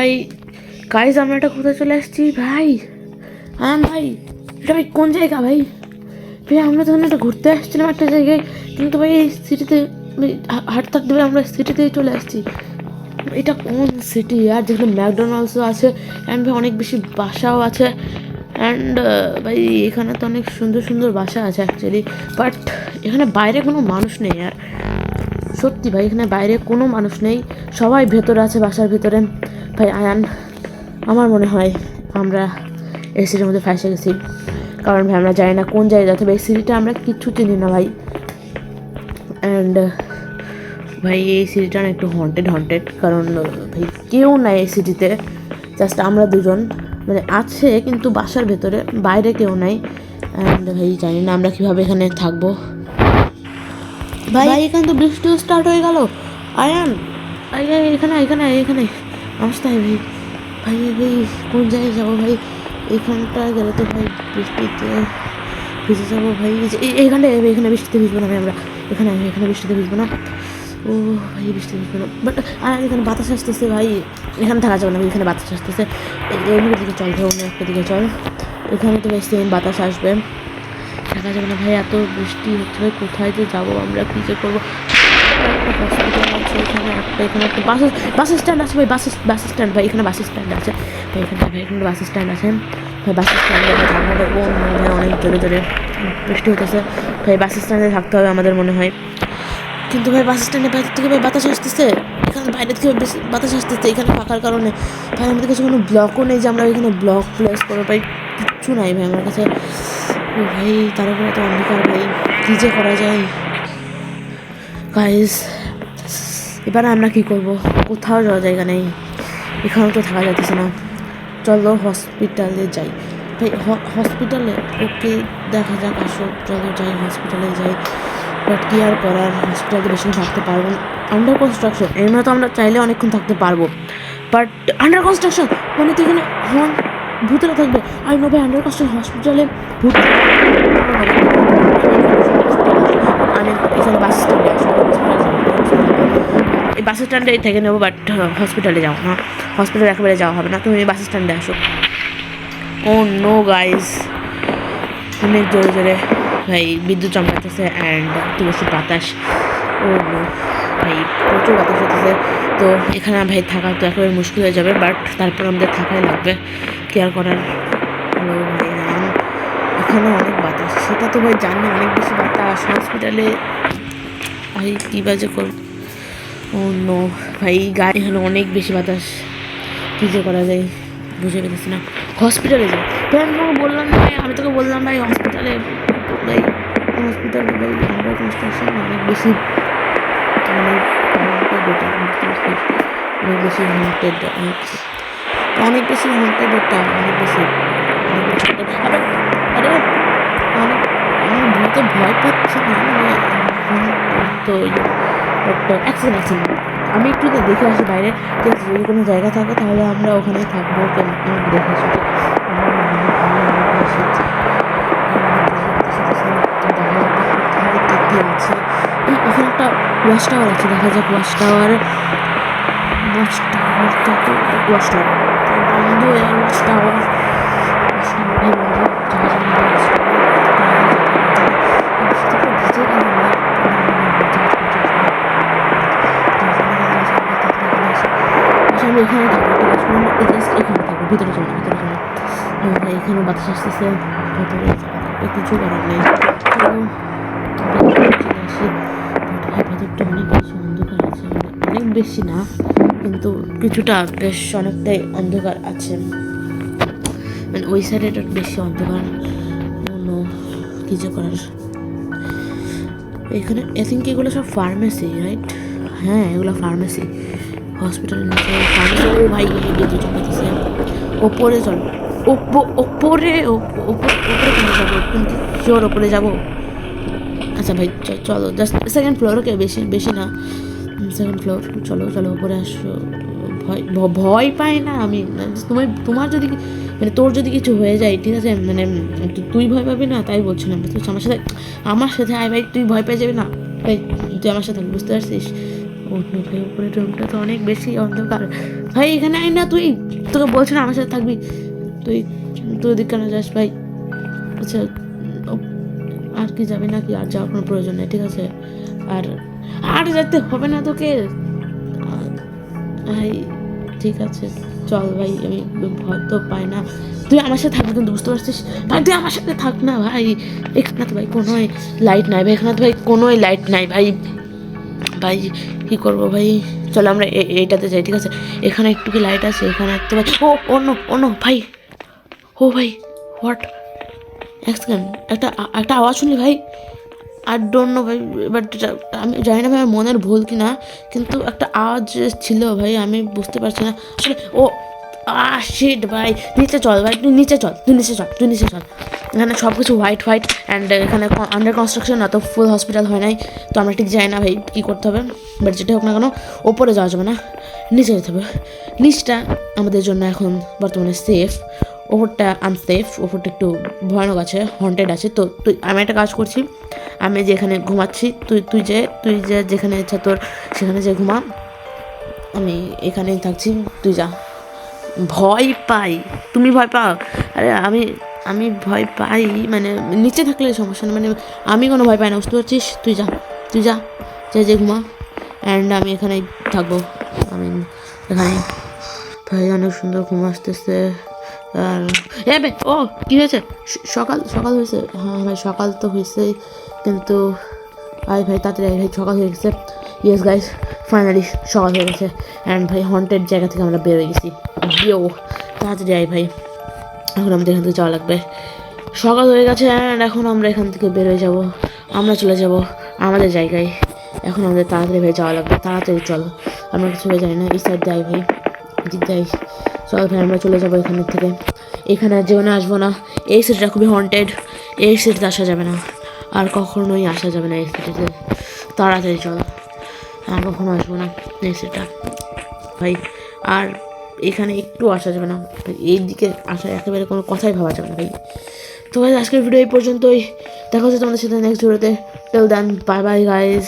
ভাই গাইস আমরা এটা কোথায় চলে আসছি ভাই? হ্যাঁ ভাই, এটা ভাই কোন জায়গা ভাই? ভাই আমরা তখন একটা ঘুরতে আসছিলাম একটা জায়গায়, কিন্তু ভাই এই সিটিতে হাঁটতে হাঁটতে ভাই আমরা সিটিতেই চলে আসছি। এটা কোন সিটি আর যেখানে ম্যাকডোনাল্ডসও আছে অ্যান্ড ভাই অনেক বেশি বাসাও আছে অ্যান্ড ভাই এখানে তো অনেক সুন্দর সুন্দর বাসা আছে অ্যাকচুয়ালি, বাট এখানে বাইরে কোনো মানুষ নেই। আর সত্যি ভাই এখানে বাইরে কোনো মানুষ নেই, সবাই ভেতরে আছে বাসার ভিতরে। ভাই আয়ান, আমার মনে হয় আমরা এই সিটির মধ্যে ফাঁসে গেছি, কারণ ভাই আমরা জানি না কোন জায়গায় যাতে এই সিটিটা আমরা কিচ্ছু চিনি না ভাই। অ্যান্ড ভাই এই সিটিটা না একটু হন্টেড, কারণ ভাই কেউ নাই এই সিটিতে, জাস্ট আমরা দুজন মানে আছে কিন্তু বাসার ভেতরে, বাইরে কেউ নাই। অ্যান্ড ভাই জানি না আমরা কীভাবে এখানে থাকবো। ভাই এখানে তো বৃষ্টিও স্টার্ট হয়ে গেল। আয়ান এখানে এখানে এখানে আসতে হয় ভাই। ভাই ভাই কোন জায়গায় যাবো ভাই? এখানটা গেলে তো ভাই বৃষ্টিতে ভিজে যাবো ভাই। এখানে বৃষ্টিতে ভিজবো না ভাই, আমরা এখানে বৃষ্টিতে ভিজবো না। ও ভাই বৃষ্টি ভিজবো না, বাট আর এখানে বাতাস আসতেছে ভাই, এখানে থাকা যাবে না ভাই, এখানে বাতাস আসতেছে। অন্য দিকে চল ভাই, অন্য একটা দিকে চল, এখানে তো ভাই সেম বাতাস আসবে, থাকা যাবে না ভাই। এত বৃষ্টি হচ্ছে ভাই, কোথায় যে যাবো আমরা, কী যে করবো? একটা হসপিটাল আছে এখানে, এখানে একটা বাস স্ট্যান্ড আছে ভাই, বাস স্ট্যান্ড ভাই, এখানে বাস স্ট্যান্ড আছে ভাই, এখানে বাস স্ট্যান্ড আছে ভাই। বাস স্ট্যান্ডে আমাদের ভাই অনেক জোরে জোরে বৃষ্টি হতেছে ভাই, বাস স্ট্যান্ডে থাকতে হবে আমাদের মনে হয়। কিন্তু ভাই বাস স্ট্যান্ডের বাইরে থেকে ভাই বাতাস আসতেছে, এখানে বাইরে থেকে বেশি বাতাস আসতেছে এখানে ফাঁকার কারণে ভাই। আমাদের কাছে কোনো ব্লকও নেই যে আমরা এখানে ব্লক প্লেস করবো ভাই, কিচ্ছু নাই ভাই আমার কাছে। ও ভাই তার উপরে এত অন্ধকার ভাই, কী যে করা যায় গাইস? এবার আমরা কী করবো? কোথাও যাওয়ার জায়গা নেই, এখানেও তো থাকা যাচ্ছে না। চলো হসপিটালে যাই ভাই, হসপিটালে ওকে দেখা যাক, আসো চলো যাই হসপিটালে যাই। বাট কি আর করার, হসপিটালে বেশিক্ষণ থাকতে পারবো না, আন্ডার কনস্ট্রাকশন। এর মানে তো আমরা চাইলে অনেকক্ষণ থাকতে পারবো, বাট আন্ডার কনস্ট্রাকশন মানে তো এখানে ভূতেরা থাকবে। আর নো ভাই, আন্ডার কনস্ট্রাকশন হসপিটালে ভূত। আমি এখানে বাস স্ট্যান্ডে আসবো, এই বাস স্ট্যান্ডে থেকে নেবো, বাট হসপিটালে যাও না, হসপিটালে একেবারে যাওয়া হবে না, তুমি বাস স্ট্যান্ডে আসো। ও নো গাইস, অনেক জোরে জোরে ভাই বিদ্যুৎ চমকাতেছে অ্যান্ড একটু বেশি বাতাস। ও নো ভাই প্রচুর বাতাস হতেছে, তো এখানে ভাই থাকা তো একেবারে মুশকিল হয়ে যাবে, বাট তারপর আমাদের থাকাই লাগবে, কেয়ার করার। হলো ভাই এখানে অনেক বাতাস, সেটা তো ভাই জানি, অনেক বেশি বাতাস হসপিটালে ভাই, কী বাজে করব। ও নো ভাই গাড়ি এখানে অনেক বেশি বাতাস, কী যে করা যায় বুঝে পেতেছি না। হসপিটালে যাই ভাই, আমি তোকে বললাম ভাই হসপিটালে ভাই, আন্ডার কনস্ট্রাকশন অনেক বেশি মানে অনেক বেশি হন্টেড, অনেক বেশি হন্টেড ওটা, অনেক বেশি আরে অনেক, আমি ভূতে ভয় পাচ্ছি না মানে, তো অ্যাক্সিডেন্ট আমি একটু দেখে আসি বাইরে, ঠিক আছে? যদি কোনো জায়গা থাকে তাহলে আমরা ওখানেই থাকবো, দেখে আসি। এখানে একটা ওয়াচ টাওয়ার আছে, দেখা যাক ওয়াচ টাওয়ার বন্ধ, ওয়াচ টাওয়ার আমি এখানে থাকবো, এখানে থাকবো, ভিতরে চলো ভাই, এখানে বাতাস আসতেছে, ভেতরে কিছু করার নেই। ভেতরটা অনেক বেশি অন্ধকার আছে, অনেক বেশি না কিন্তু কিছুটা, বেশ অনেকটাই অন্ধকার আছে, মানে ওই সাইডে বেশি অন্ধকার। কিছু করার এখানে আই থিঙ্ক এগুলো সব ফার্মেসি, রাইট? হ্যাঁ এগুলো ফার্মেসি, হসপিটালের নিচে ফার্মেসি। ও ভাই বিদ্যুৎ চমকাতেছে, ওপরে চল, ওপরে কেন যাবো? কিন্তু শিওর ওপরে যাবো। আচ্ছা ভাই চলো, জাস্ট সেকেন্ড ফ্লোর, ওকে বেশি না, সেকেন্ড ফ্লোর, চলো ওপরে আসো। ভয় পাই না আমি, তোমার যদি মানে তোর যদি কিছু হয়ে যায়, ঠিক আছে, মানে তুই ভয় পাবি না তাই বলছিলাম, আমার সাথে আয় ভাই, তুই ভয় পেয়ে যাবি না ভাই, তুই আমার সাথে বুঝতে পারছিস? ও অন্য ভাই উপরে রুমটা তো অনেক বেশি অন্ধকার। ভাই এখানে আয় না তুই, তোকে বলছি না আমার সাথে থাকবি, তুই তুই ওদিক কেন যাস ভাই? আচ্ছা আর কি যাবি নাকি? আর যাওয়ার কোনো প্রয়োজন নেই, ঠিক আছে? আর আর যেতে হবে না তোকে। ভাই ঠিক আছে চল ভাই, আমি ভয় তো পাই না, তুই আমার সাথে থাকবি কিন্তু, বুঝতে পারছিস ভাই? তুই আমার সাথে থাক না ভাই। এখানে তো ভাই কোনোই লাইট নাই ভাই, এখানে তো ভাই কোনোই লাইট নাই ভাই। ভাই কী করবো ভাই? চলো আমরা এইটাতে যাই, ঠিক আছে? এখানে একটু কি লাইট আছে? এখানে তো ভাই অন্য অন্য ভাই, ও ভাই হোয়াট, এক সেকেন্ড, একটা একটা আওয়াজ শুনলি ভাই? আর ডোন্ট নো ভাই, বাট আমি জানি না ভাই আমার মনের ভুল কি না, কিন্তু একটা আওয়াজ ছিল ভাই, আমি বুঝতে পারছি না আসলে। ও শিট ভাই, নিচে চল ভাই, তুই নিচে চল, তুই নিচে চল, তুই নিচে চল। এখানে সব কিছু হোয়াইট হোয়াইট অ্যান্ড এখানে আন্ডার কনস্ট্রাকশন, না তো ফুল হসপিটাল হয় নাই, তো আমরা ঠিক যাই না ভাই কী করতে হবে, বাট যেটা হোক না কেন ওপরে যাওয়া যাবে না, নিচে যেতে হবে। নিচটা আমাদের জন্য এখন বর্তমানে সেফ, ওপরটা আনসেফ, ওপরটা একটু ভয়ানক আছে, হন্টেড আছে। তো তুই, আমি একটা কাজ করছি, আমি যেখানে ঘুমাচ্ছি, তুই যে যেখানে ইচ্ছা তোর সেখানে যে ঘুমা, আমি এখানেই থাকছি, তুই যা। ভয় পাই? তুমি ভয় পাও? আরে আমি আমি ভয় পাই মানে নিচে থাকলে সমস্যা না, মানে আমি কোনো ভয় পাই না, বুঝতে পারছিস? তুই যা, তুই যা, যে ঘুমা, অ্যান্ড আমি এখানেই থাকবো, আমি এখানেই। ভাই অনেক সুন্দর ঘুম আসতেছে। আর ও কী হয়েছে? সকাল সকাল হয়েছে? হ্যাঁ ভাই সকাল তো হয়েছেই, কিন্তু আয় ভাই তাড়াতাড়ি আয় ভাই, সকাল হয়ে গেছে। ইয়েস গাইস, ফাইনালি সকাল হয়ে গেছে, অ্যান্ড ভাই হন্টেড জায়গা থেকে আমরা বের হয়ে গেছি। তাড়াতাড়ি আয় ভাই, এখন আমাদের এখান থেকে যাওয়া লাগবে। সকাল হয়ে গেছে অ্যান্ড এখন আমরা এখান থেকে বের হয়ে যাবো, আমরা চলে যাব আমাদের জায়গায়। এখন আমাদের তাড়াতাড়ি ভাই যাওয়া লাগবে, তাড়াতাড়ি চল, আমরা কিছু হয়ে যাই না, এই সাইড যাই ভাই, দিক যাই, চল ভাই আমরা চলে যাবো এখানের থেকে। এখানে আর জীবনে আসবো না, এই সিটিটা খুবই হন্টেড, এই সিটিতে আসা যাবে না, আর কখনোই আসা যাবে না এই সিটিতে, তাড়াতাড়ি চল, আর কখনো আসবো না এই সিটিটা ভাই। আর এখানে একটু আসা যাবে না, এই দিকে আসা একেবারে কোনো কথাই ভাবা যাবে না ভাই। তো ভাই আজকের ভিডিও এই পর্যন্তই, দেখা হচ্ছে তোমাদের সাথে নেক্সট ভিডিওতে। Till then bye bye guys.